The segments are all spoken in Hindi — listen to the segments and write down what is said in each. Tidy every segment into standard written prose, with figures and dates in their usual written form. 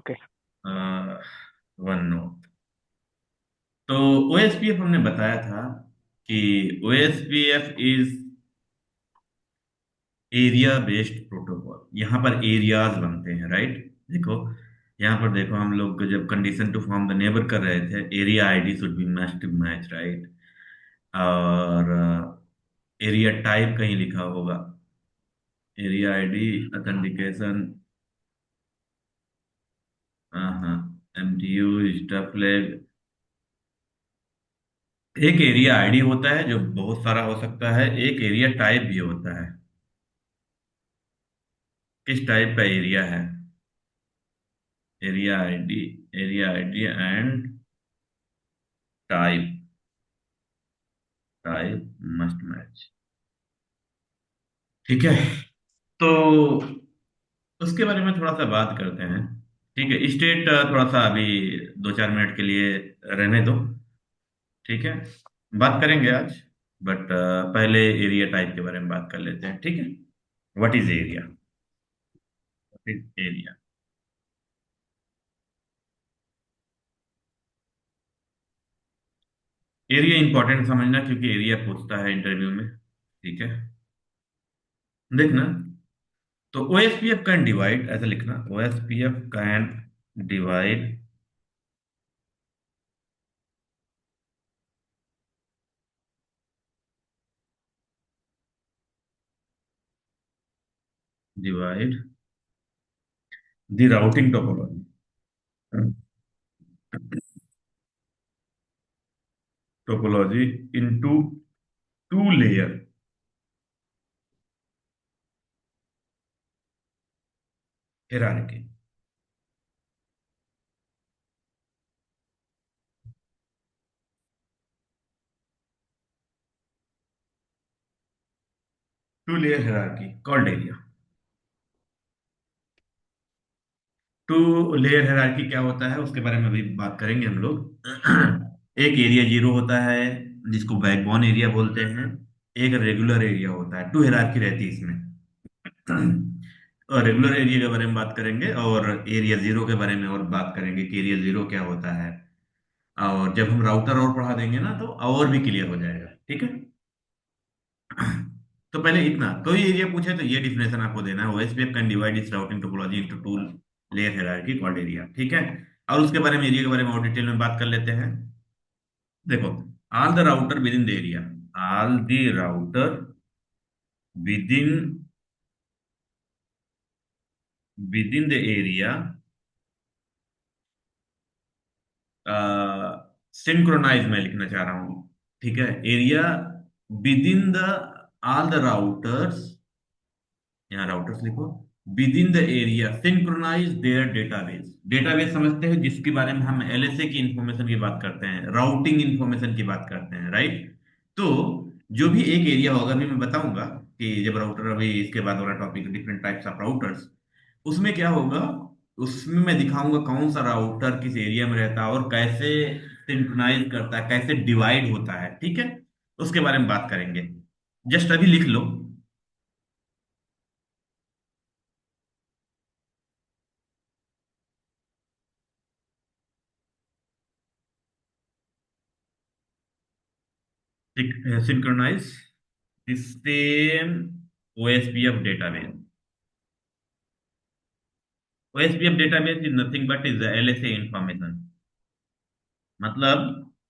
ओके। One note. तो ओएसपीएफ हमने बताया था कि OSPF is area based protocol. यहाँ पर एरियाज बनते हैं, राइट। देखो, यहाँ पर देखो, हम लोग जब condition to form the neighbour कर रहे थे, area ID should be must match, right. और एरिया टाइप कहीं लिखा होगा, एरिया आईडी ऑथेंटिकेशन। हाँ, एमटीयू स्टफ फ्लैग। एक एरिया आईडी होता है जो बहुत सारा हो सकता है, एक एरिया टाइप भी होता है। किस टाइप का एरिया है? Area ID, area ID and type, type must match. ठीक है। तो उसके बारे में थोड़ा सा बात करते हैं। ठीक है, स्टेट थोड़ा सा अभी 2-4 मिनट के लिए रहने दो। ठीक है, बात करेंगे आज, बट पहले एरिया टाइप के बारे में बात कर लेते हैं। ठीक है, what is area? What is area? Area important समझना, क्योंकि एरिया पूछता है इंटरव्यू में। ठीक है, देखना। तो ओएसपीएफ कैन डिवाइड, ऐसा लिखना, OSPF can divide, divide the routing topology, topology into two layer hierarchy। Two layer hierarchy called area. Two layer hierarchy क्या होता है उसके बारे में भी बात करेंगे हम लोग। एक एरिया जीरो होता है, जिसको बैकबोन एरिया बोलते हैं। एक रेगुलर एरिया होता है, टू hierarchy रहती है इसमें। और रेगुलर एरिया के बारे में बात करेंगे, और एरिया जीरो के बारे में और बात करेंगे कि एरिया जीरो क्या होता है। और जब हम राउटर और पढ़ा देंगे ना, तो और भी क्लियर हो जाएगा। ठीक है। तो पहले इतना, कोई एरिया पूछे तो ये डिफिनेशन आपको देना है, OSPF can divide it's routing topology into two layer hierarchy called area. ठीक है। और उसके बारे में, एरिया के बारे में और डिटेल में बात कर लेते हैं। देखो, all the router within the area, all the router within, within the area synchronise मैं लिखना चाह रहा हूं। ठीक है, area within the all the routers, यहाँ राउटर्स लिखो, within the area synchronise their database. Database समझते हैं, जिसके बारे में हम एलएसए की इंफॉर्मेशन की बात करते हैं, राउटिंग इंफॉर्मेशन की बात करते हैं, राइट। तो जो भी एक एरिया होगा, अभी मैं बताऊंगा कि जब राउटर, अभी इसके बाद वाला topic different types of routers, उसमें क्या होगा, उसमें मैं दिखाऊंगा कौन सा राउटर किस एरिया में रहता है और कैसे सिंक्रोनाइज करता है, कैसे डिवाइड होता है। ठीक है, उसके बारे में बात करेंगे। जस्ट अभी लिख लो। Synchronise the same OSPF database. OSPF database is nothing but is the LSA information। मतलब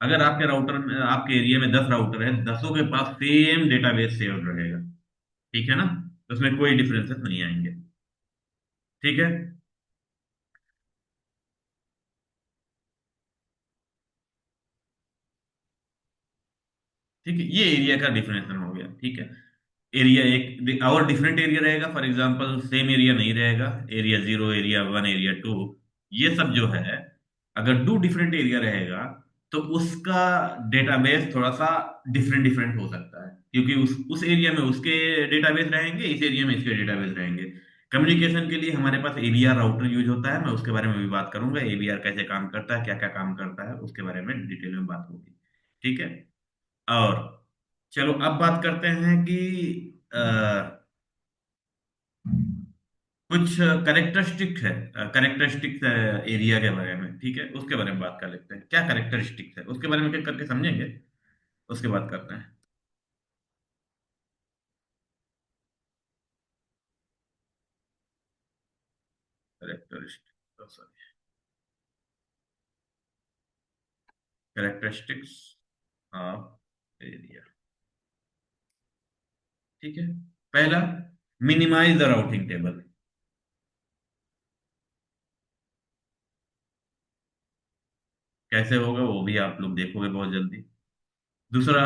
अगर आपके राउटर में, आपके एरिया में 10 राउटर है, दसों के पास सेम डेटाबेस सेव रहेगा। ठीक है ना, तो उसमें कोई डिफरेंसेस नहीं आएंगे। ठीक है। ठीक है, ये एरिया का डिफिनेशन हो गया। ठीक है, एरिया एक और डिफरेंट एरिया रहेगा, फॉर एग्जांपल सेम एरिया नहीं रहेगा, area zero, area one, area two, ये सब जो है, अगर टू डिफरेंट एरिया रहेगा तो उसका डेटाबेस थोड़ा सा डिफरेंट डिफरेंट हो सकता है, क्योंकि उस एरिया में उसके डेटाबेस रहेंगे, इस एरिया में इसके डेटाबेस रहेंगे। कम्युनिकेशन के लिए हमारे पास एबीआर राउटर यूज होता है, मैं उसके बारे में भी बात करूंगा, एबीआर कैसे काम करता है, क्या क्या काम करता है, उसके बारे में डिटेल में बात होगी। ठीक है। और चलो अब बात करते हैं कि कुछ करेक्टरिस्टिक है, करेक्टरिस्टिक एरिया के बारे में, ठीक है, उसके बारे में बात कर लेते हैं। क्या करेक्टरिस्टिक्स है उसके बारे में क्या करके समझेंगे, उसके बाद करते हैं। Characteristic, sorry, characteristics of area, ठीक है। पहला, मिनिमाइज द राउटिंग टेबल। कैसे होगा वो भी आप लोग देखोगे बहुत जल्दी। दूसरा,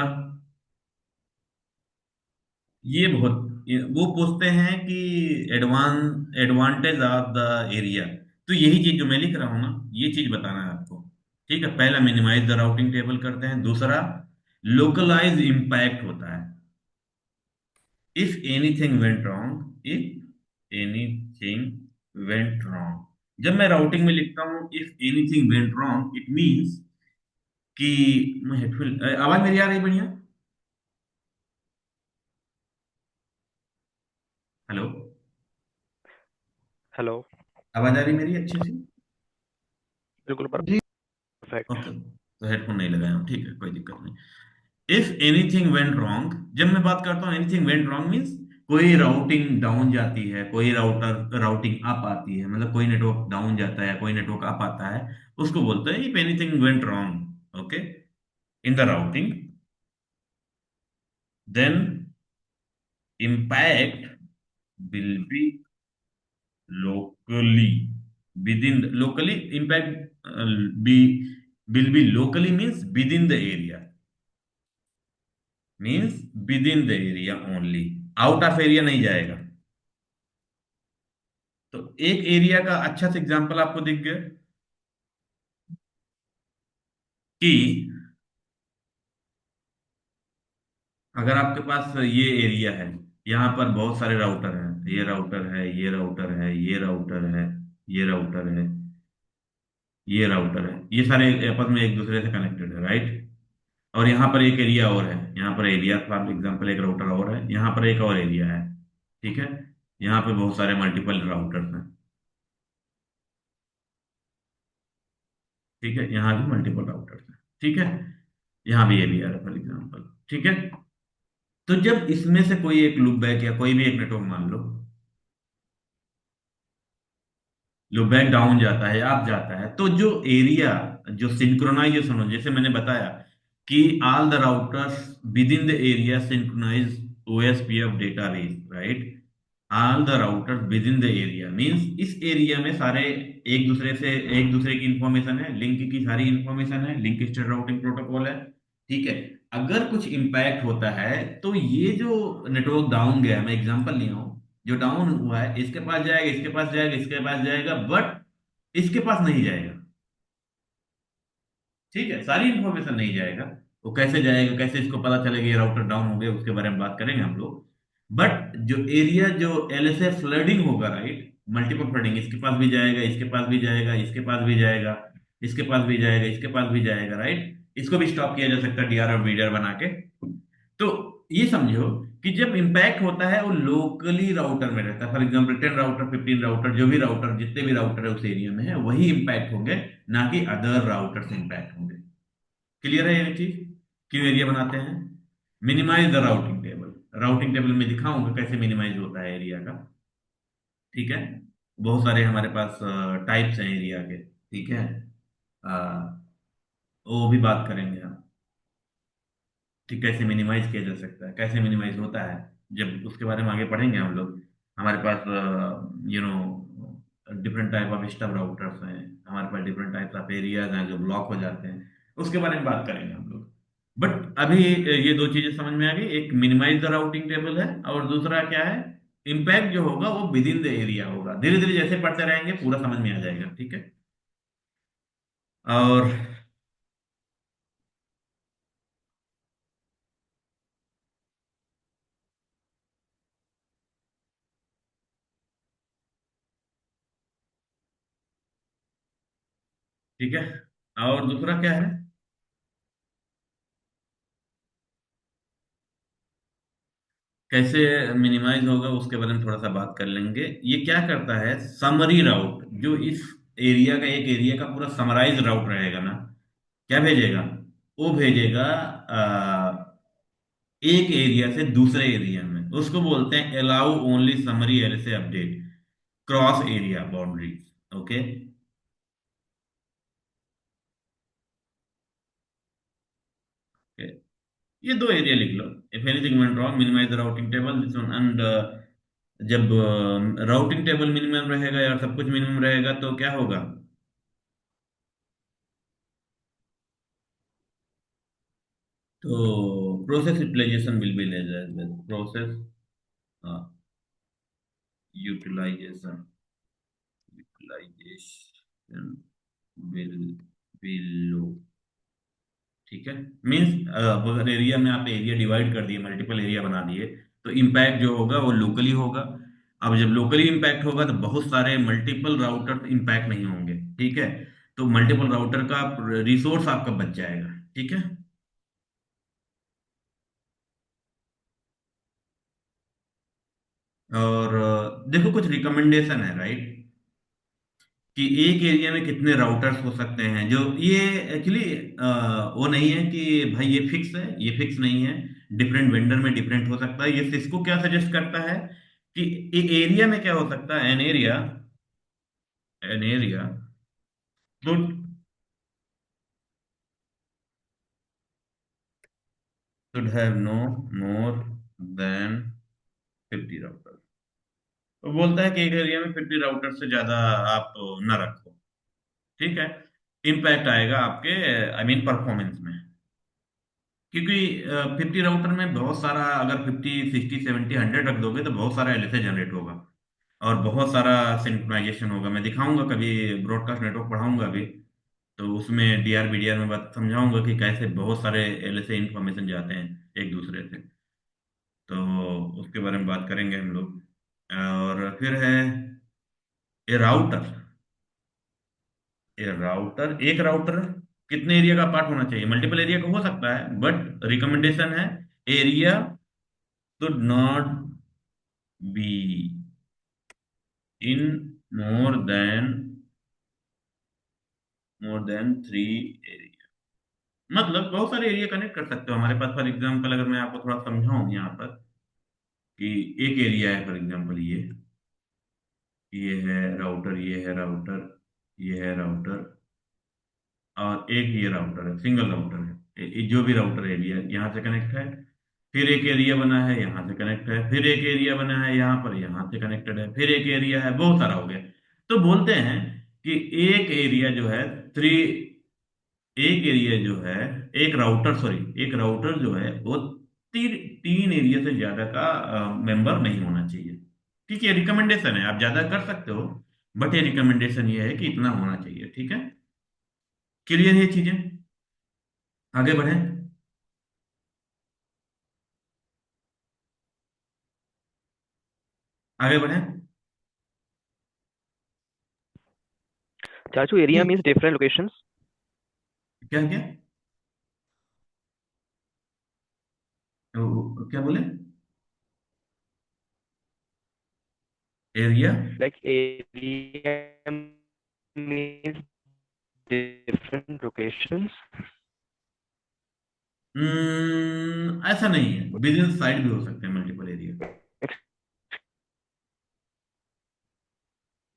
वो पूछते हैं कि एडवांटेज ऑफ द एरिया। तो यही चीज जो मैं लिख रहा हूं ना, ये चीज बताना है आपको। ठीक है, पहला मिनिमाइज द राउटिंग टेबल करते हैं। दूसरा, लोकलाइज इम्पैक्ट होता है। If anything went wrong, if anything went wrong, जब मैं राउटिंग में लिखता हूं if anything went wrong, it means कि मैं हेडफुल, आवाज मेरी आ रही है बढ़िया? Hello, hello. आवाज आ रही मेरी अच्छी सी? बिल्कुल परफेक्ट। ओके, तो हेडफोन नहीं लगाया हूं, ठीक है, कोई दिक्कत नहीं। इफ एनीथिंग वेंट रॉन्ग, जब मैं बात करता हूँ एनीथिंग वेंट रॉन्ग मीन्स कोई राउटिंग डाउन जाती है, कोई राउटिंग अप आती है, मतलब कोई नेटवर्क डाउन जाता है, कोई नेटवर्क अप आता है, उसको बोलते हैं if anything went wrong, okay, in the routing, then impact will be locally within locally impact be will be locally means within the area, means within the area only, out of area नहीं जाएगा। तो एक एरिया का अच्छा सा एग्जांपल आपको दिख गया कि अगर आपके पास ये एरिया है, यहाँ पर बहुत सारे राउटर हैं, ये राउटर है, ये राउटर है, ये राउटर है, ये राउटर है, ये राउटर है, ये सारे आपस में एक दूसरे से कनेक्टेड है, राइट। और यहाँ पर एक एरिया और है, यहाँ पर एरिया फॉर एग्जांपल एक राउटर और है, यहाँ पर एक और एरिया है, ठीक है। यहाँ पे बहुत सारे मल्टीपल राउटर्स हैं, ठीक है, यहाँ भी मल्टीपल राउटर्स हैं, ठीक है। यहाँ भी एरिया है फॉर एग्जांपल, ठीक है। तो जब इसमें से कोई एक लूप बैक या कोई भी एक नेटवर्क मान लो, लूपबैक डाउन जाता है, अप जाता है, तो जो एरिया, जो सिंक्रोनाइजेशन हो, जैसे मैंने बताया कि all the routers within the area synchronise OSPF database, right. All the routers within the area means इस एरिया में सारे एक दूसरे से, एक दूसरे की इंफॉर्मेशन है, लिंक की सारी इंफॉर्मेशन है, लिंक स्टेट राउटिंग प्रोटोकॉल है, ठीक है। अगर कुछ इंपैक्ट होता है तो ये जो नेटवर्क डाउन गया, मैं एग्जांपल लिया हूं, जो डाउन हुआ है इसके पास जाएगा, इसके पास जाएगा, इसके पास जाएगा, बट इसके पास नहीं जाएगा, ठीक है, सारी इंफॉर्मेशन नहीं जाएगा। वो कैसे जाएगा, कैसे इसको पता चलेगा ये राउटर डाउन हो गया, उसके बारे में बात करेंगे हम लोग। बट जो एरिया, जो एलएसए फ्लडिंग होगा, राइट, मल्टीपल फ्लडिंग, इसके पास भी जाएगा, इसके पास भी जाएगा, इसके पास भी जाएगा, इसके पास भी जाएगा, इसके पास भी जाएगा, राइट। इसको भी स्टॉप किया जा सकता है डीआर और बीडीआर बना के। तो ये समझो कि जब इंपैक्ट होता है वो लोकली राउटर में रहता है, फॉर एग्जांपल 10 राउटर, 15 राउटर, जो भी राउटर, जितने भी राउटर है उस एरिया में है वही इंपैक्ट होंगे, ना कि अदर राउटर से इंपैक्ट होंगे। क्लियर है ये चीज? क्यों एरिया बनाते हैं? Minimise the routing table, routing table में दिखाऊंगा कैसे मिनिमाइज होता है एरिया का, ठीक है। बहुत सारे हमारे पास टाइप्स हैं एरिया के, ठीक है। अ, वो भी बात करेंगे हम कि कैसे मिनिमाइज किया जा सकता है, कैसे मिनिमाइज होता है, जब उसके बारे में आगे पढ़ेंगे हम लोग। हमारे पास different type of stub routers हैं, हमारे पास डिफरेंट टाइप्स ऑफ एरियाज हैं जो ब्लॉक हो जाते हैं, उसके बारे में बात करेंगे हम लोग। बट अभी ये दो चीजें समझ में आ गई, एक मिनिमाइज द राउटिंग टेबल है, और दूसरा क्या है, इम्पैक्ट जो होगा वो विद इन द एरिया होगा। धीरे धीरे जैसे पढ़ते रहेंगे पूरा समझ में आ जाएगा, ठीक है। और ठीक है, और दूसरा क्या है? कैसे मिनिमाइज होगा उसके बारे में थोड़ा सा बात कर लेंगे। ये क्या करता है, समरी राउट, जो इस एरिया का, एक एरिया का पूरा समराइज राउट रहेगा ना, क्या भेजेगा, वो भेजेगा एक एरिया से दूसरे एरिया में, उसको बोलते हैं allow only summary LSA update cross area boundaries. Okay. ये दो एरिया लिख लो। If anything went wrong minimize the routing table this one and जब राउटिंग टेबल मिनिमम रहेगा या सब कुछ मिनिमम रहेगा तो क्या होगा, तो process utilization will be less, process utilization utilization will be low. ठीक है। मीन्स अगर एरिया में आप एरिया डिवाइड कर दिए, मल्टीपल एरिया बना दिए, तो इम्पैक्ट जो होगा वो लोकली होगा। अब जब लोकली इम्पैक्ट होगा तो बहुत सारे मल्टीपल राउटर इम्पैक्ट नहीं होंगे। ठीक है। तो मल्टीपल राउटर का रिसोर्स आपका बच जाएगा। ठीक है। और देखो कुछ रिकमेंडेशन है, राइट, कि एक एरिया में कितने राउटर्स हो सकते हैं। जो ये एक्चुअली वो नहीं है कि भाई ये फिक्स है, ये फिक्स नहीं है, डिफरेंट वेंडर में डिफरेंट हो सकता है। ये सिस्को क्या सजेस्ट करता है कि एरिया में क्या हो सकता है, an area should should have no more than 50 router. वो बोलता है कि एक एरिया में 50 राउटर से ज्यादा आप न रखो। ठीक है। इम्पैक्ट आएगा आपके, आई मीन परफॉर्मेंस में। क्योंकि 50 राउटर में बहुत सारा, अगर 50 60 70 100 रख दोगे तो बहुत सारा एलएसए जनरेट होगा और बहुत सारा सिंक्रोनाइजेशन होगा। मैं दिखाऊंगा कभी, ब्रॉडकास्ट नेटवर्क पढ़ाऊंगा अभी, तो उसमें डीआर बीडीआर में बात समझाऊंगा कि कैसे बहुत सारे एलएसए इंफॉर्मेशन जाते हैं एक दूसरे से। तो उसके बारे में बात करेंगे हम लोग। और फिर है ये राउटर। ये राउटर, एक राउटर कितने एरिया का पार्ट होना चाहिए, मल्टीपल एरिया का हो सकता है, बट रिकमेंडेशन है area should not be in more than 3 area. मतलब बहुत सारे एरिया कनेक्ट कर सकते हो हमारे पास। फॉर एग्जांपल अगर मैं आपको थोड़ा समझाऊं यहाँ पर, कि एक एरिया है, फॉर एग्जांपल ये है राउटर, ये है राउटर, ये है राउटर, और एक ये राउटर है, सिंगल राउटर है। जो भी राउटर एरिया यहाँ से कनेक्ट है, फिर एक एरिया बना है यहाँ से कनेक्ट है, फिर एक एरिया बना है यहाँ पर, यहाँ से कनेक्टेड है, फिर एक एरिया है, बहुत सारा हो गया। तो बोलते हैं कि एक एरिया जो है थ्री एक एरिया जो है, एक राउटर जो है वो तीन एरिया से ज्यादा का मेंबर नहीं होना चाहिए। ठीक है, रिकमेंडेशन है, आप ज्यादा कर सकते हो, बट ये रिकमेंडेशन ये है कि इतना होना चाहिए। ठीक है। क्लियर ये चीजें, आगे बढ़े। आगे बढ़े। चाचू, area means different locations. क्या क्या, क्या बोले, area. Like area means different locations. ऐसा नहीं है, बिजनेस साइड भी हो सकते हैं मल्टीपल एरिया।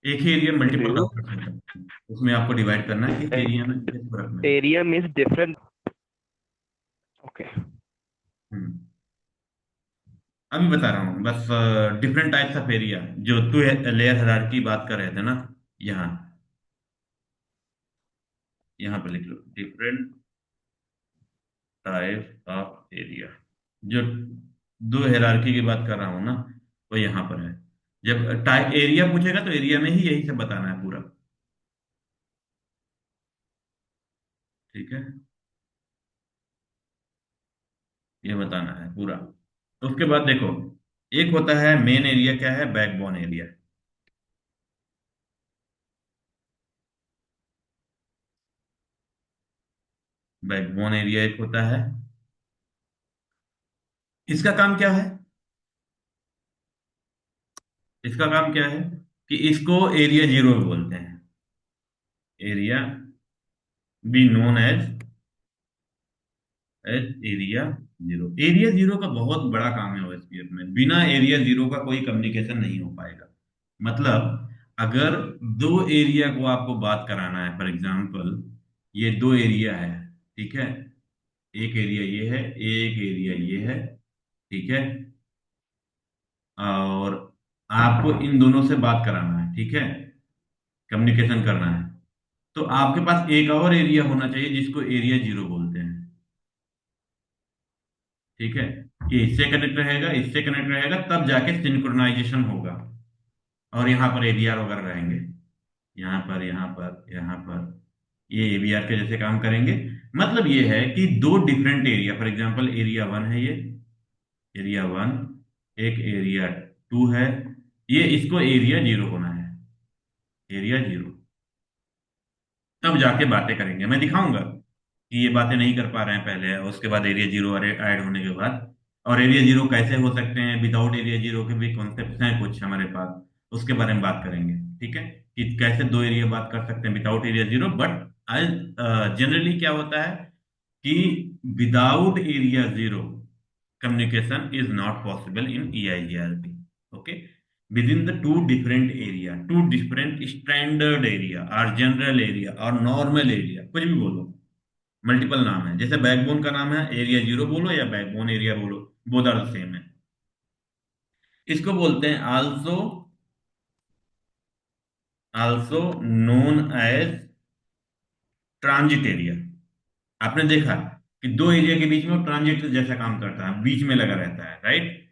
एक ही एरिया मल्टीपल Excuse राउटर है, उसमें आपको डिवाइड करना है किस you. एरिया में किसको रखना है। Area means different. Okay. हम्म अभी बता रहा हूँ बस, डिफरेंट टाइप्स ऑफ एरिया, जो टू लेयर हायरार्की बात कर रहे थे ना, यहाँ यहाँ पे लिख लो डिफरेंट टाइप ऑफ एरिया। जो दो हायरार्की की बात कर रहा हूँ ना, वो यहाँ पर है। जब टाइप एरिया पूछेगा तो एरिया में ही यही सब बताना है पूरा। ठीक है, ये बताना है पूरा। उसके बाद देखो, एक होता है मेन एरिया, क्या है, बैकबोन एरिया। बैकबोन एरिया एक होता है। इसका काम क्या है, इसका काम क्या है कि इसको एरिया जीरो बोलते हैं। Area be known as as area zero. Area zero का बहुत बड़ा काम है ओएसपीएफ में। बिना एरिया जीरो का कोई कम्युनिकेशन नहीं हो पाएगा। मतलब अगर दो एरिया को आपको बात कराना है, फॉर एग्जांपल ये दो एरिया है, ठीक है, एक एरिया ये है, एक एरिया ये है, ठीक है, और आपको इन दोनों से बात कराना है, ठीक है, कम्युनिकेशन करना है, तो आपके पास एक और एरिया होना चाहिए जिसको एरिया जीरो बोलते हैं, ठीक है। ये इससे कनेक्ट रहेगा, इससे कनेक्ट रहेगा, तब जाके सिंक्रोनाइजेशन होगा। और यहाँ पर एवीआर वगैरह रहेंगे, यहाँ पर, यहाँ पर, यहाँ पर, ये एवीआर के जैसे काम करेंगे। मतलब ये है कि दो different area, for example area one है ये, एरिया वन, एक एरिया टू है, ये इसको एरिया जीरो होना है, एरिया जीरो। तब जाके बातें करेंगे, मैं दिखाऊंगा कि ये बातें नहीं कर पा रहे हैं पहले, और उसके बाद एरिया जीरो ऐड होने के बाद। और एरिया जीरो कैसे हो सकते हैं, विदाउट एरिया जीरो के भी कॉन्सेप्ट हैं कुछ हमारे पास, उसके बारे में बात करेंगे, ठीक है, कि कैसे दो एरिया बात कर सकते हैं without area zero. But generally क्या होता है कि without area zero communication is not possible in EIGRP. Okay, within the two different area, two different standard area or general area or normal area, कुछ भी बोलो, मल्टीपल नाम है। जैसे बैकबोन का नाम है एरिया जीरो बोलो या बैकबोन एरिया बोलो, बोथ आर द सेम है। इसको बोलते हैं also, also known as transit area. आपने देखा कि दो एरिया के बीच में वो ट्रांजिट जैसा काम करता है, बीच में लगा रहता है, राइट,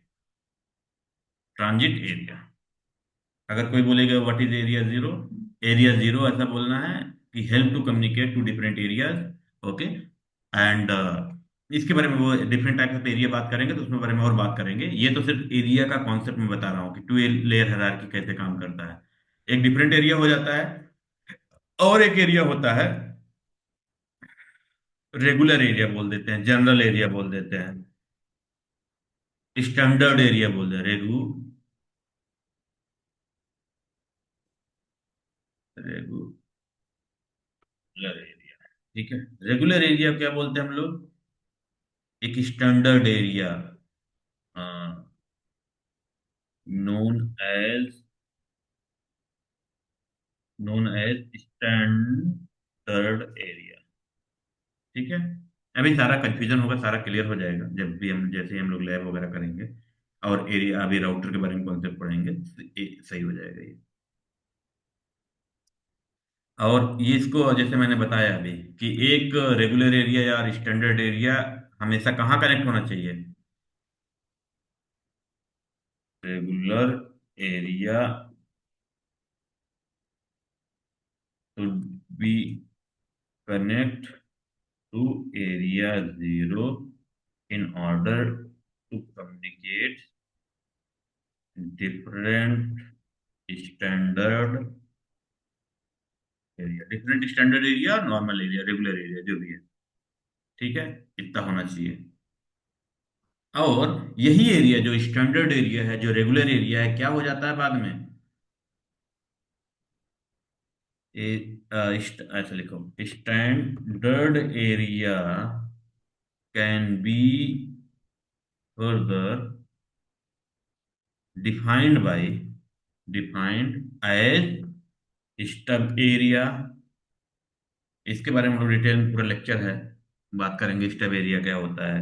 ट्रांजिट एरिया। अगर कोई बोलेगा what is area zero, area zero ऐसा बोलना है कि help to communicate to different areas. Okay, and इसके बारे में वो डिफरेंट टाइप ऑफ एरिया बात करेंगे, तो उसमें बारे में और बात करेंगे। ये तो सिर्फ एरिया का कॉन्सेप्ट मैं बता रहा हूँ कि टू लेयर हायरार्की कैसे काम करता है। एक डिफरेंट एरिया हो जाता है, और एक एरिया होता है रेगुलर एरिया बोल देते हैं, जनरल एरिया बोल देते हैं, स्टैंडर्ड एरिया बोल देते हैं, रेगुलर एरिया, ठीक है। रेगुलर एरिया क्या बोलते हैं हम लोग, एक standard area known as, known as standard area, ठीक है। अभी सारा कंफ्यूजन होगा, सारा क्लियर हो जाएगा जब भी हम, जैसे ही हम लोग लैब वगैरह करेंगे और एरिया, अभी राउटर के बारे में कॉन्सेप्ट पढ़ेंगे, सही हो जाएगा ये। और ये इसको जैसे मैंने बताया अभी कि एक रेगुलर एरिया या स्टैंडर्ड एरिया हमेशा कहाँ कनेक्ट होना चाहिए, regular area should be connect to area zero in order to communicate different standard area, different standard area, normal area, regular area, जो भी है, ठीक है, इतना होना चाहिए। और यही एरिया जो स्टैंडर्ड एरिया है, जो रेगुलर एरिया है, क्या हो जाता है बाद में, ऐसे लिखो, standard area can be further defined by, defined as stub area. इसके बारे में हम लोग डिटेल में पूरा लेक्चर है, बात करेंगे स्टब एरिया क्या होता है,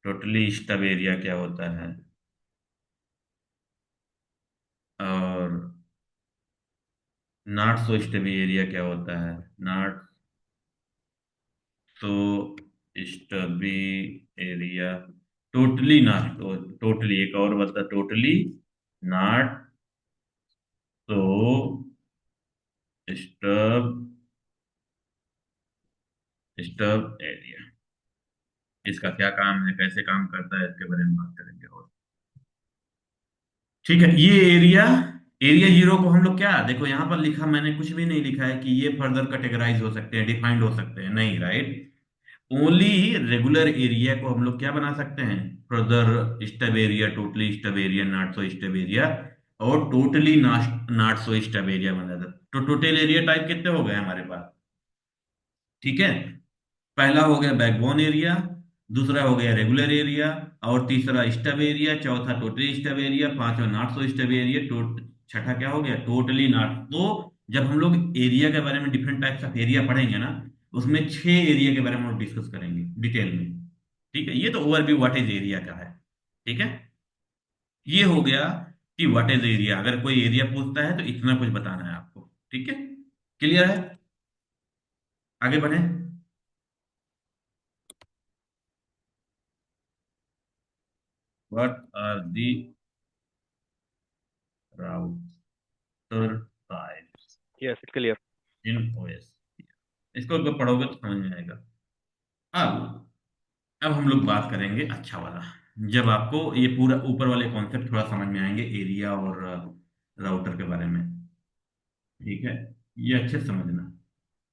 टोटली स्टब एरिया क्या होता है, और नॉट सो स्टब एरिया क्या होता है, not so stubby area, totally not, totally एक और बता, totally not so stub, stub area. इसका क्या काम है, कैसे काम करता है, इसके बारे में बात करेंगे। और ठीक है, ये एरिया, एरिया जीरो को हम लोग क्या, देखो यहाँ पर लिखा, मैंने कुछ भी नहीं लिखा है कि ये फर्दर कैटेगराइज हो सकते हैं, डिफाइंड हो सकते हैं, नहीं, राइट। ओनली रेगुलर एरिया को हम लोग क्या बना सकते हैं, further stub area, totally stub area, not so stub area, और totally not so stub area बना था। तो टोटल एरिया टाइप कितने हो गए हमारे पास? ठीक है, पहला हो गया बैकबोन एरिया, दूसरा हो गया रेगुलर एरिया, और तीसरा स्टब एरिया, चौथा टोटली स्टब एरिया, पांचवा नॉट सो स्टब एरिया, छठा क्या हो गया? Totally not. तो जब हम लोग एरिया के बारे में, डिफरेंट टाइप्स ऑफ एरिया पढ़ेंगे ना, उसमें 6 एरिया के बारे में हम लोग डिस्कस करेंगे डिटेल में। ठीक है, ये तो ओवरव्यू व्हाट इज एरिया का है। ठीक है, ये हो गया कि व्हाट इज एरिया। अगर कोई एरिया पूछता है तो इतना कुछ बताना है आपको। ठीक है, क्लियर है? आगे बढ़े। What are the router types Yes, it's clear. In OS? इसको अगर पढ़ोगे तो समझ में आएगा। अब हम लोग बात करेंगे अच्छा वाला, जब आपको ये पूरा ऊपर वाले कॉन्सेप्ट थोड़ा समझ में आएंगे एरिया और राउटर के बारे में। ठीक है, ये अच्छे से समझना।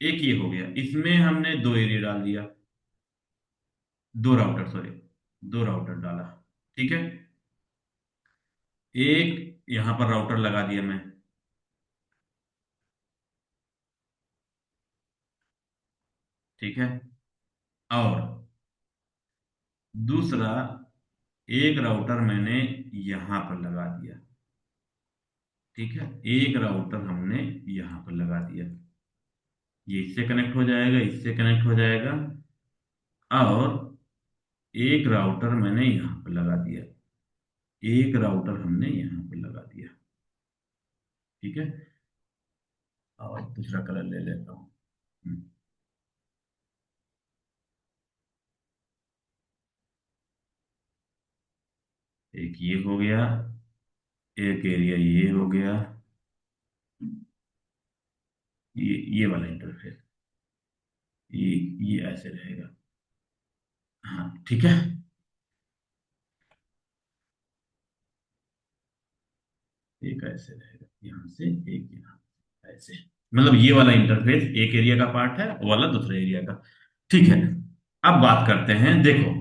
एक ये हो गया, इसमें हमने दो एरिया डाल दिया, दो राउटर, सॉरी, दो राउटर डाला। ठीक है, एक यहां पर राउटर लगा दिया मैं। ठीक है, और दूसरा एक राउटर मैंने यहां पर लगा दिया। ठीक है, एक राउटर हमने यहां पर लगा दिया, ये इससे कनेक्ट हो जाएगा, इससे कनेक्ट हो जाएगा, और एक राउटर मैंने यहां पर लगा दिया, एक राउटर हमने यहां पर लगा दिया। ठीक है, और दूसरा कलर ले लेता हूँ। एक ये हो गया, एक एरिया ये हो गया, ये वाला इंटरफेस, ये ऐसे रहेगा। हाँ ठीक है, एक ऐसे रहेगा यहाँ से, एक यहाँ ऐसे। मतलब ये वाला इंटरफेस एक एरिया का पार्ट है, वो वाला दूसरे एरिया का। ठीक है, अब बात करते हैं, देखो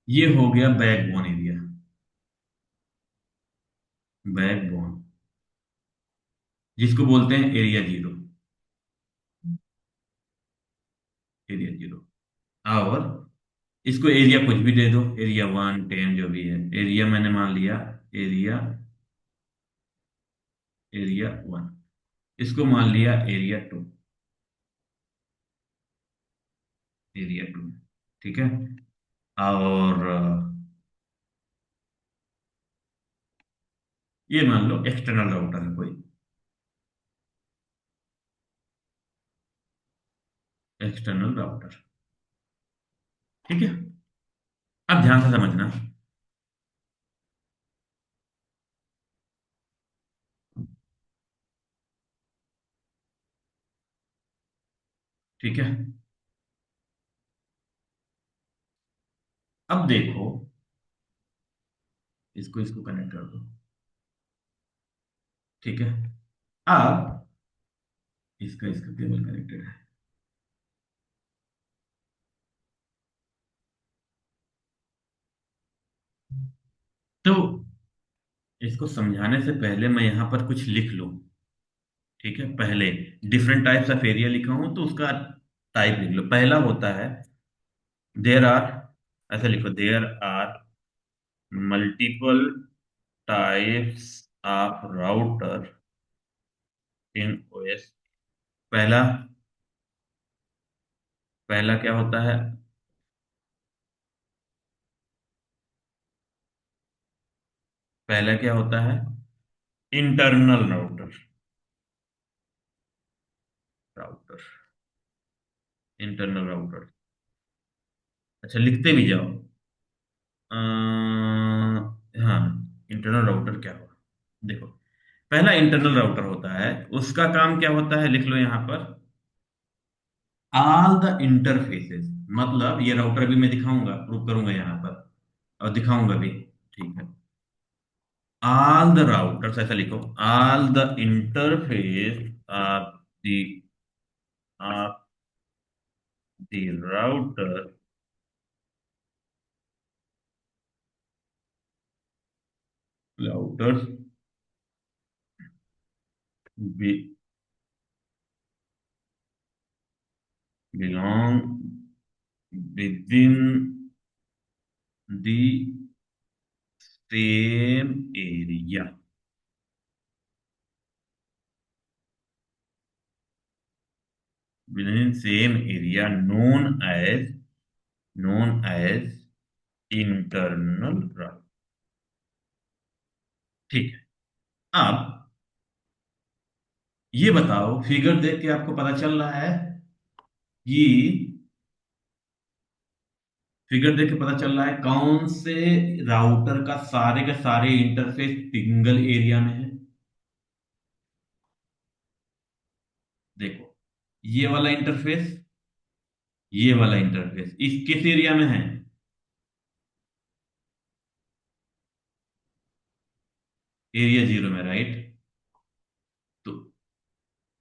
ये हो गया बैकबोन एरिया। बैकबोन, जिसको बोलते हैं एरिया जीरो, एरिया जीरो। और इसको एरिया कुछ भी दे दो, एरिया 1, 10 जो भी है, एरिया मैंने मान लिया एरिया, एरिया 1, इसको मान लिया एरिया 2, एरिया 2। ठीक है, और ये मान लो एक्सटर्नल राउटर है कोई, एक्सटर्नल राउटर। ठीक है, अब ध्यान से समझना। ठीक है, अब देखो, इसको इसको कनेक्ट कर दो। ठीक है, अब इसका इसका केबल कनेक्टेड है। तो इसको समझाने से पहले मैं यहां पर कुछ लिख लूं। ठीक है, पहले डिफरेंट टाइप्स ऑफ एरिया लिखा हूं तो उसका टाइप लिख लो। पहला होता है देयर आर, ऐसे लिखो, there are multiple types of router in OS. पहला, पहला क्या होता है? पहला क्या होता है? Internal router, router, internal router. अच्छा, लिखते भी जाओ। हाँ, इंटरनल राउटर क्या होगा? देखो, पहला इंटरनल राउटर होता है, उसका काम क्या होता है, लिख लो यहां पर, ऑल द इंटरफेसेस। मतलब ये राउटर भी मैं दिखाऊंगा, प्रूव करूंगा यहां पर, और दिखाऊंगा भी। ठीक है, ऑल द राउटर्स, ऐसा लिखो, all the interface of the the router routers be, belong within the same area. Within same area known as internal route. ठीक है। अब ये बताओ, फिगर देख के आपको पता चल रहा है कि फिगर देख के पता चल रहा है कौन से राउटर का सारे के सारे इंटरफेस सिंगल एरिया में है। देखो, ये वाला इंटरफेस, ये वाला इंटरफेस इस किस एरिया में है? एरिया 0 में, राइट। तो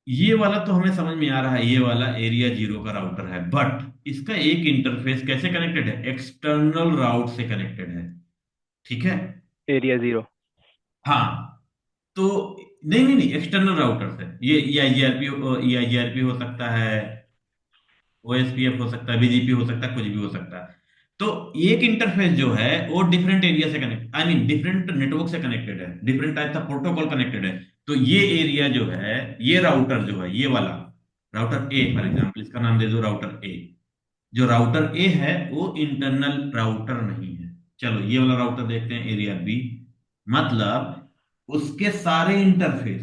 ये वाला तो हमें समझ में आ रहा है, ये वाला एरिया 0 का राउटर है, बट इसका एक इंटरफेस कैसे कनेक्टेड है? एक्सटर्नल राउट से कनेक्टेड है। ठीक है। एरिया 0। हाँ, तो नहीं नहीं नहीं, एक्सटर्नल राउटर से ये ईआईजीआरपी हो सकता है, ओएसपीएफ हो सकता है, बीजीपी हो सकता है, कुछ भी हो सकता है। तो एक इंटरफेस जो है वो डिफरेंट एरिया से connect, I mean different network से कनेक्टेड है, डिफरेंट टाइप का प्रोटोकॉल कनेक्टेड है। तो ये एरिया जो है, ये राउटर जो है, ये वाला राउटर ए फॉर एग्जांपल, इसका नाम दे दो राउटर ए। जो राउटर ए है वो इंटरनल राउटर नहीं है। चलो ये वाला राउटर देखते हैं, एरिया बी। मतलब उसके सारे इंटरफेस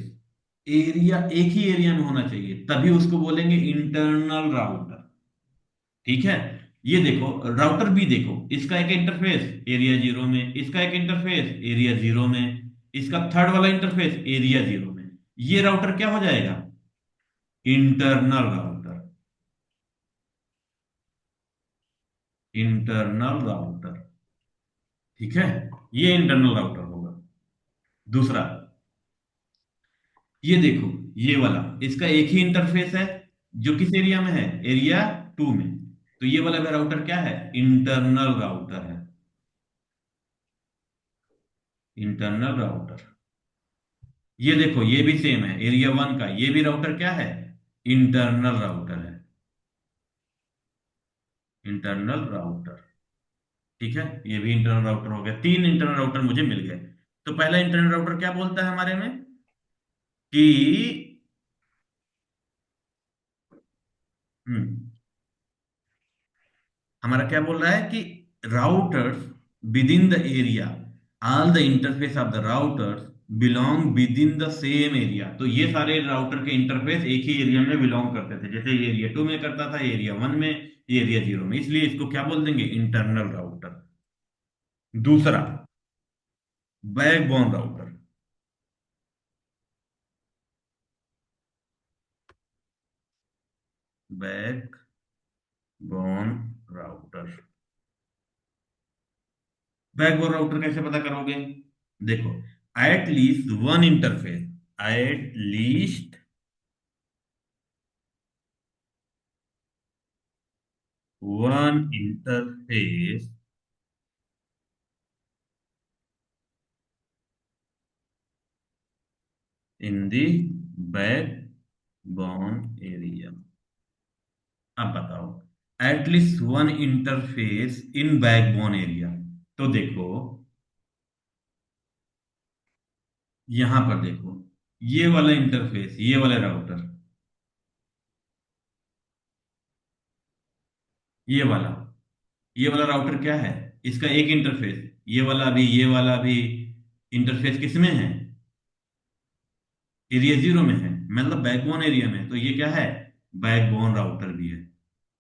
एरिया एक ही एरिया में होना चाहिए, तभी उसको बोलेंगे इंटरनल राउटर। ठीक है। ये देखो राउटर बी, देखो इसका एक इंटरफेस एरिया 0 में, इसका एक इंटरफेस एरिया 0 में, इसका थर्ड वाला इंटरफेस एरिया 0 में। ये राउटर क्या हो जाएगा? Internal router. Internal router. ठीक है। ये इंटरनल राउटर होगा। दूसरा, ये देखो, ये वाला इसका एक ही इंटरफेस है, जो किस एरिया में है? एरिया 2 में। तो ये वाला भी राउटर क्या है? इंटरनल राउटर है। Internal router. ये देखो, ये भी सेम है, एरिया 1 का ये भी राउटर क्या है? इंटरनल राउटर है। Internal router. ठीक है, ये भी इंटरनल राउटर हो गया। 3 इंटरनल राउटर मुझे मिल गए। तो पहला इंटरनल राउटर क्या बोलता है हमारे में कि हम्म हमारा क्या बोल रहा है कि routers within the area, all the interface of the routers belong with in the same area. तो ये सारे राउटर के इंटरफेस एक ही एरिया में बिलोंग करते थे, जैसे ये एरिया 2 में करता था, एरिया 1 में, ये एरिया 0 में, इसलिए इसको क्या बोल देंगे? Internal router. दूसरा, backbone router. Backbone router. Backbone router कैसे पता करोगे? देखो, at least one interface, at least one interface in the backbone area। अब बताओ, at least one interface in backbone area. तो देखो, यहां पर देखो, ये वाला इंटरफेस, ये वाला राउटर, ये वाला ये वाला राउटर क्या है? इसका एक इंटरफेस, ये वाला भी, ये वाला भी इंटरफेस किसमें है? एरिया 0 में है, मतलब बैकबोन एरिया में। तो ये क्या है? बैकबोन राउटर भी है।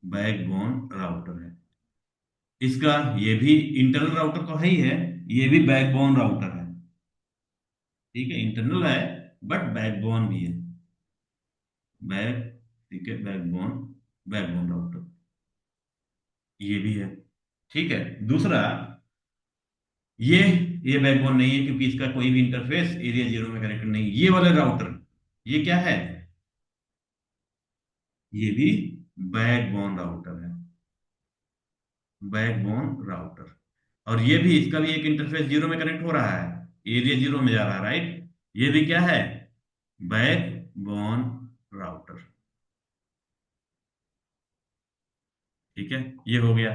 बैकबोन राउटर है इसका। ये भी इंटरनल राउटर तो है ही है, ये भी बैकबोन राउटर है। ठीक है, इंटरनल है बट बैकबोन भी है। बैक ठीक है, बैकबोन, बैकबोन राउटर ये भी है। ठीक है। दूसरा, ये ये बैकबोन नहीं है, क्योंकि इसका कोई भी इंटरफेस एरिया 0 में कनेक्टेड नहीं। ये वाला राउटर, ये क्या है? ये भी बैकबोन राउटर है। Backbone router. और ये भी, इसका भी एक इंटरफेस जीरो में कनेक्ट हो रहा है, एरिया जीरो में जा रहा है, राइट। ये भी क्या है, बैकबोन राउटर। ठीक है, ये हो गया,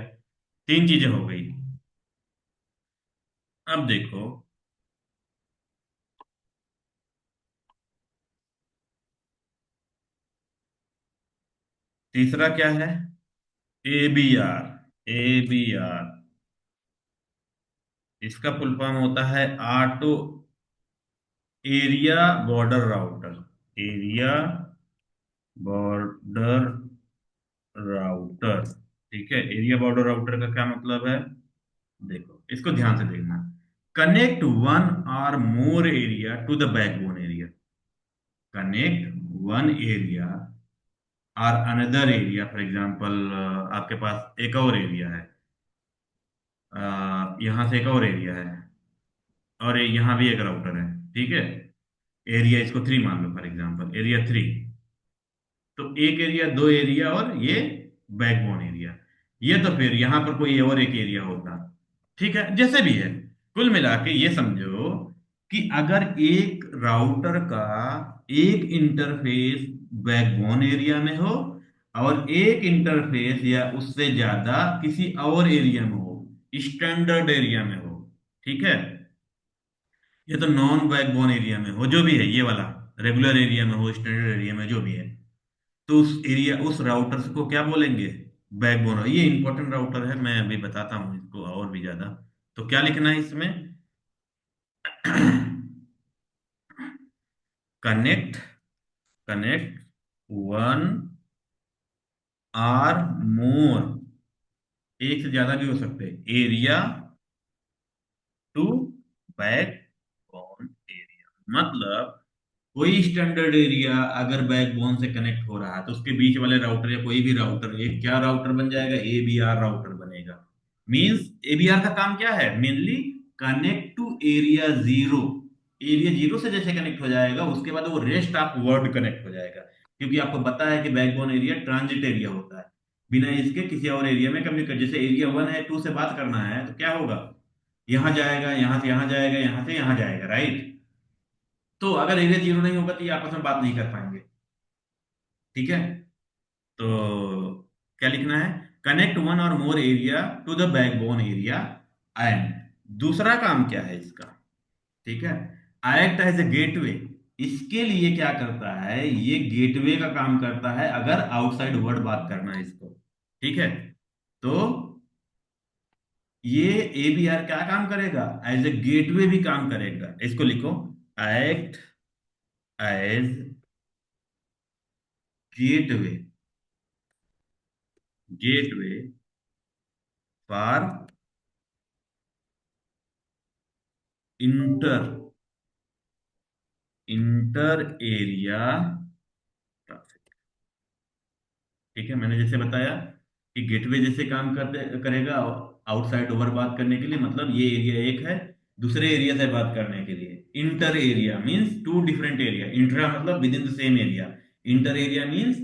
तीन चीजें हो गई। अब देखो, तीसरा क्या है, एबीआर। एबीआर, इसका फुल फॉर्म होता है auto area border router. Area border router, ठीक है। एरिया बॉर्डर राउटर का क्या मतलब है, देखो इसको ध्यान से देखना। Connect one or more area to the backbone area. Connect one area or another area, for example आपके पास एक और एरिया है, यहाँ से एक और एरिया है, और यहाँ भी एक राउटर है, ठीक है। एरिया इसको थ्री मान लो, फॉर एग्जांपल एरिया थ्री। तो एक एरिया, दो एरिया, और ये बैकबोन एरिया। ये तो फिर यहां पर कोई और एक एरिया होता, ठीक है, जैसे भी है। कुल मिला के ये समझो कि अगर एक राउटर का एक इंटरफेस बैकबोन एरिया में हो, और एक इंटरफेस या उससे ज्यादा किसी और एरिया में हो, स्टैंडर्ड एरिया में हो, ठीक है। ये तो नॉन बैकबोन एरिया में हो, जो भी है ये वाला, रेगुलर एरिया में हो, स्टैंडर्ड एरिया में, जो भी है, तो उस एरिया, उस राउटर को क्या बोलेंगे, बैकबोन। ये इंपॉर्टेंट राउटर है, मैं अभी बताता हूँ इसको और भी ज्यादा। तो क्या लिखना है इसमें, connect, connect one or more, एक से ज्यादा भी हो सकते हैं, एरिया टू बैकबोन एरिया। मतलब कोई स्टैंडर्ड एरिया अगर बैकबोन से कनेक्ट हो रहा है, तो उसके बीच वाले राउटर या कोई भी राउटर, एक क्या राउटर बन जाएगा, एबीआर राउटर बनेगा। मींस एबीआर का काम क्या है, mainly connect to area zero. Area zero से जैसे कनेक्ट हो जाएगा, उसके बाद वो रेस्ट ऑफ वर्ल्ड कनेक्ट हो जाएगा। क्योंकि आपको पता है कि बैकबोन एरिया ट्रांजिट एरिया होता है, बिना इसके किसी और एरिया में कम्युनिकेट। जैसे एरिया वन है, टू से बात करना है तो क्या होगा, यहाँ जाएगा, यहाँ से यहाँ जाएगा, यहाँ से यहाँ जाएगा, राइट। तो अगर एरिया जीरो नहीं होगा तो ये आपस में बात नहीं कर पाएंगे, ठीक है। तो क्या लिखना है, connect one or more area to the backbone area. And दूसरा काम क्या है इसका, ठीक है, एक्ट एज ए गेटवे। इसके लिए क्या करता है, ये गेटवे का काम करता है अगर आउटसाइड वर्ड बात करना है इसको, ठीक है। तो ये एबीआर क्या काम करेगा, एज ए गेटवे भी काम करेगा। इसको लिखो, act as gateway, gateway for inter, inter area traffic. ठीक है, मैंने जैसे बताया कि गेटवे जैसे काम करते करेगा आउटसाइड ओवर बात करने के लिए, मतलब ये एरिया एक है, दूसरे एरिया से बात करने के लिए। Inter area means two different area, intra मतलब within the same area, inter area means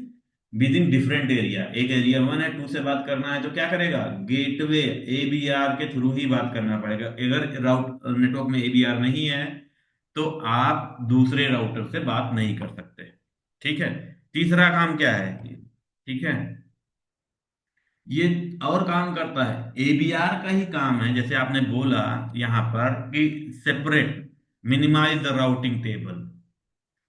within different area. एक एरिया वन है, टू से बात करना है तो क्या करेगा, गेटवे एबीआर के थ्रू ही बात करना पड़ेगा। अगर राउट नेटवर्क में एबीआर नहीं है तो आप दूसरे राउटर से बात नहीं कर सकते, ठीक है। तीसरा काम क्या है, ठीक है, ये और काम करता है, एबीआर का ही काम है, जैसे आपने बोला यहां पर कि separate, minimize the routing table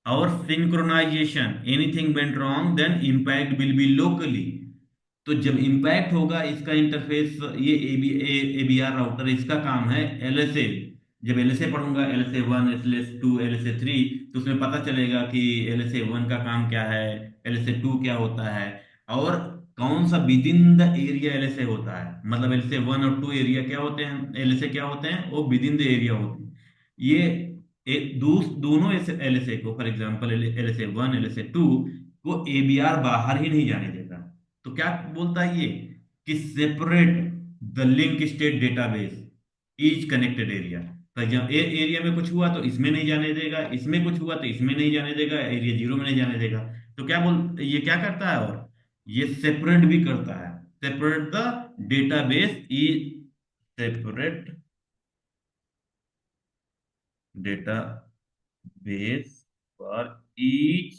और synchronization. Anything went wrong then impact will be locally. तो जब इम्पैक्ट होगा इसका इंटरफेस, ये एबीआर राउटर, इसका काम है एलएसए। जब एलएसए पढ़ूंगा, LSA one, LSA two, LSA three, तो उसमें पता चलेगा कि एलएसए वन का काम क्या है, एलएसए टू क्या होता है, और कौन सा with in the area LSA होता है। मतलब एलएसए वन और टू एरिया क्या होते हैं, एलएसए क्या होते हैं, वो विद इन द एरिया होते हैं। ये दोनों एलएसए को, for example LSA one, LSA two को एबीआर बाहर ही नहीं जाने देता। तो क्या बोलता है ये, कि separate the link state database each connected area. For example area में कुछ हुआ तो इसमें नहीं जाने देगा, इसमें कुछ हुआ तो इसमें नहीं जाने देगा, एरिया जीरो में नहीं जाने देगा। तो क्या बोल, ये क्या करता है, और ये सेपरेट भी करता है, separate the database is separate database for each